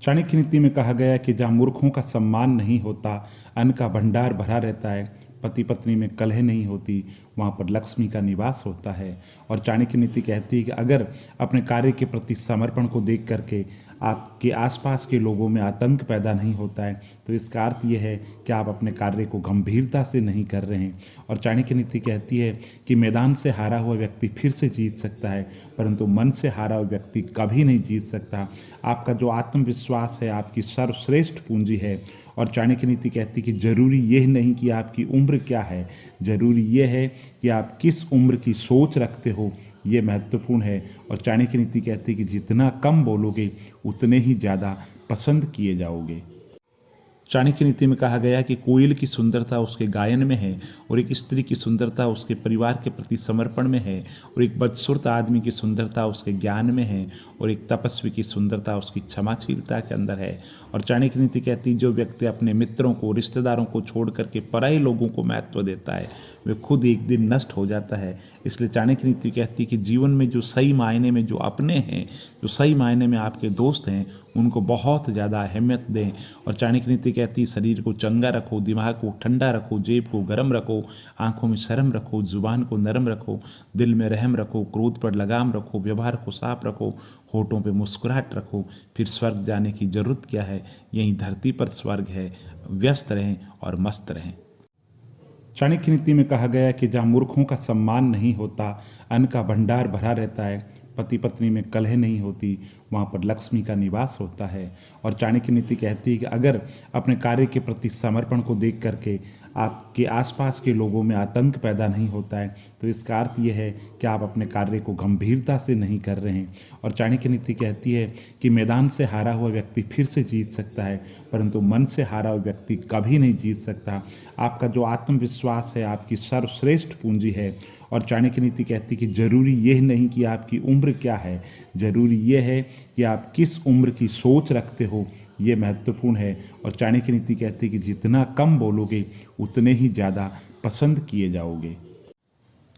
चाणक्य नीति में कहा गया कि जहाँ मूर्खों का सम्मान नहीं होता, अन्न का भंडार भरा रहता है, पति पत्नी में कलह नहीं होती, वहाँ पर लक्ष्मी का निवास होता है। और चाणक्य नीति कहती है कि अगर अपने कार्य के प्रति समर्पण को देख करके आपके आसपास के लोगों में आतंक पैदा नहीं होता है, तो इसका अर्थ ये है कि आप अपने कार्य को गंभीरता से नहीं कर रहे हैं। और चाणक्य नीति कहती है कि मैदान से हारा हुआ व्यक्ति फिर से जीत सकता है, परंतु मन से हारा हुआ व्यक्ति कभी नहीं जीत सकता। आपका जो आत्मविश्वास है आपकी सर्वश्रेष्ठ पूंजी है। और चाणक्य नीति कहती है कि जरूरी यह नहीं कि आपकी उम्र क्या है, जरूरी यह है कि आप किस उम्र की सोच रखते हो, ये महत्वपूर्ण है। और चाणक्य नीति कहती है कि जितना कम बोलोगे उतने ही ज़्यादा पसंद किए जाओगे। चाणक्य नीति में कहा गया कि कोयल की सुंदरता उसके गायन में है, और एक स्त्री की सुंदरता उसके परिवार के प्रति समर्पण में है, और एक बदसूरत आदमी की सुंदरता उसके ज्ञान में है, और एक तपस्वी की सुंदरता उसकी क्षमाशीलता के अंदर है। और चाणक्य नीति कहती है जो व्यक्ति अपने मित्रों को, रिश्तेदारों को छोड़ करके पराये लोगों को महत्व देता है, वे खुद एक दिन नष्ट हो जाता है। इसलिए चाणक्य नीति कहती है कि जीवन में जो सही मायने में जो अपने हैं, जो सही मायने में आपके दोस्त हैं, उनको बहुत ज़्यादा अहमियत दें। और चाणक्य नीति कहती है शरीर को चंगा रखो, दिमाग को ठंडा रखो, जेब को गर्म रखो, आंखों में शर्म रखो, जुबान को नरम रखो, दिल में रहम रखो, क्रोध पर लगाम रखो, व्यवहार को साफ रखो, होठों पे मुस्कुराहट रखो। फिर स्वर्ग जाने की जरूरत क्या है, यहीं धरती पर स्वर्ग है। व्यस्त रहें और मस्त रहें। चाणक्य नीति में कहा गया कि जहाँ मूर्खों का सम्मान नहीं होता, अन्न का भंडार भरा रहता है, पति पत्नी में कलह नहीं होती, वहाँ पर लक्ष्मी का निवास होता है। और चाणक्य नीति कहती है कि अगर अपने कार्य के प्रति समर्पण को देख करके आपके आसपास के लोगों में आतंक पैदा नहीं होता है, तो इसका अर्थ ये है कि आप अपने कार्य को गंभीरता से नहीं कर रहे हैं। और चाणक्य नीति कहती है कि मैदान से हारा हुआ व्यक्ति फिर से जीत सकता है, परंतु मन से हारा हुआ व्यक्ति कभी नहीं जीत सकता। आपका जो आत्मविश्वास है आपकी सर्वश्रेष्ठ पूंजी है। और चाणक्य नीति कहती है कि जरूरी यह नहीं कि आपकी उम्र क्या है, जरूरी यह है कि आप किस उम्र की सोच रखते हो, ये महत्वपूर्ण है। और चाणक्य नीति कहती है कि जितना कम बोलोगे उतने ही ज़्यादा पसंद किए जाओगे।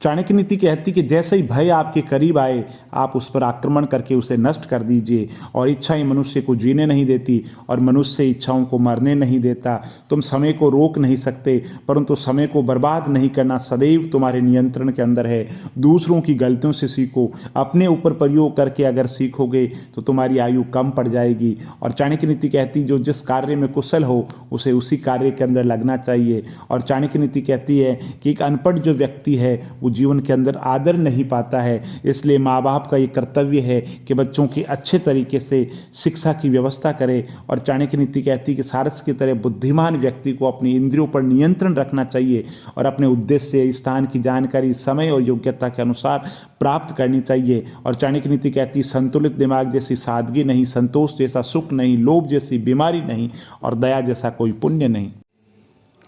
चाणक्य नीति कहती कि जैसे ही भय आपके करीब आए, आप उस पर आक्रमण करके उसे नष्ट कर दीजिए। और इच्छाएं मनुष्य को जीने नहीं देती, और मनुष्य इच्छाओं को मरने नहीं देता। तुम समय को रोक नहीं सकते, परंतु समय को बर्बाद नहीं करना सदैव तुम्हारे नियंत्रण के अंदर है। दूसरों की गलतियों से सीखो, अपने ऊपर प्रयोग करके अगर सीखोगे तो तुम्हारी आयु कम पड़ जाएगी। और चाणक्य नीति कहती जो जिस कार्य में कुशल हो उसे उसी कार्य के अंदर लगना चाहिए। और चाणक्य नीति कहती है कि एक अनपढ़ जो व्यक्ति है वो जीवन के अंदर आदर नहीं पाता है। इसलिए माँ बाप का ये कर्तव्य है कि बच्चों की अच्छे तरीके से शिक्षा की व्यवस्था करे। और चाणक्य नीति कहती है कि सारस की तरह बुद्धिमान व्यक्ति को अपनी इंद्रियों पर नियंत्रण रखना चाहिए, और अपने उद्देश्य, स्थान की जानकारी समय और योग्यता के अनुसार प्राप्त करनी चाहिए। और चाणक्य नीति कहती है संतुलित दिमाग जैसी सादगी नहीं, संतोष जैसा सुख नहीं, लोभ जैसी बीमारी नहीं, और दया जैसा कोई पुण्य नहीं।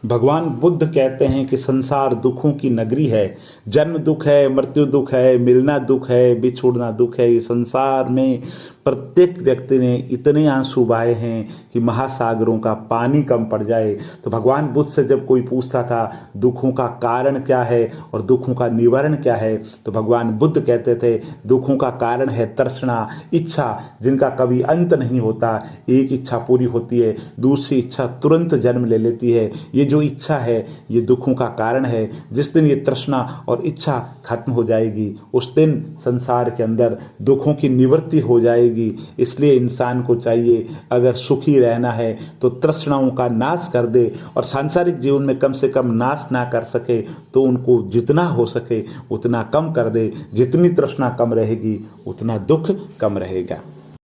भगवान बुद्ध कहते हैं कि संसार दुखों की नगरी है। जन्म दुख है, मृत्यु दुख है, मिलना दुख है, बिछुड़ना दुख है। इस संसार में प्रत्येक व्यक्ति ने इतने आंसू बहाए हैं कि महासागरों का पानी कम पड़ जाए। तो भगवान बुद्ध से जब कोई पूछता था दुखों का कारण क्या है और दुखों का निवारण क्या है, तो भगवान बुद्ध कहते थे दुखों का कारण है तृष्णा, इच्छा जिनका कभी अंत नहीं होता। एक इच्छा पूरी होती है, दूसरी इच्छा तुरंत जन्म ले लेती है। ये जो इच्छा है ये दुखों का कारण है। जिस दिन ये तृष्णा और इच्छा खत्म हो जाएगी उस दिन संसार के अंदर दुखों की निवृत्ति हो जाएगी। इसलिए इंसान को चाहिए अगर सुखी रहना है तो तृष्णाओं का नाश कर दे, और सांसारिक जीवन में कम से कम नाश ना कर सके तो उनको जितना हो सके उतना कम कर दे। जितनी तृष्णा कम रहेगी उतना दुख कम रहेगा।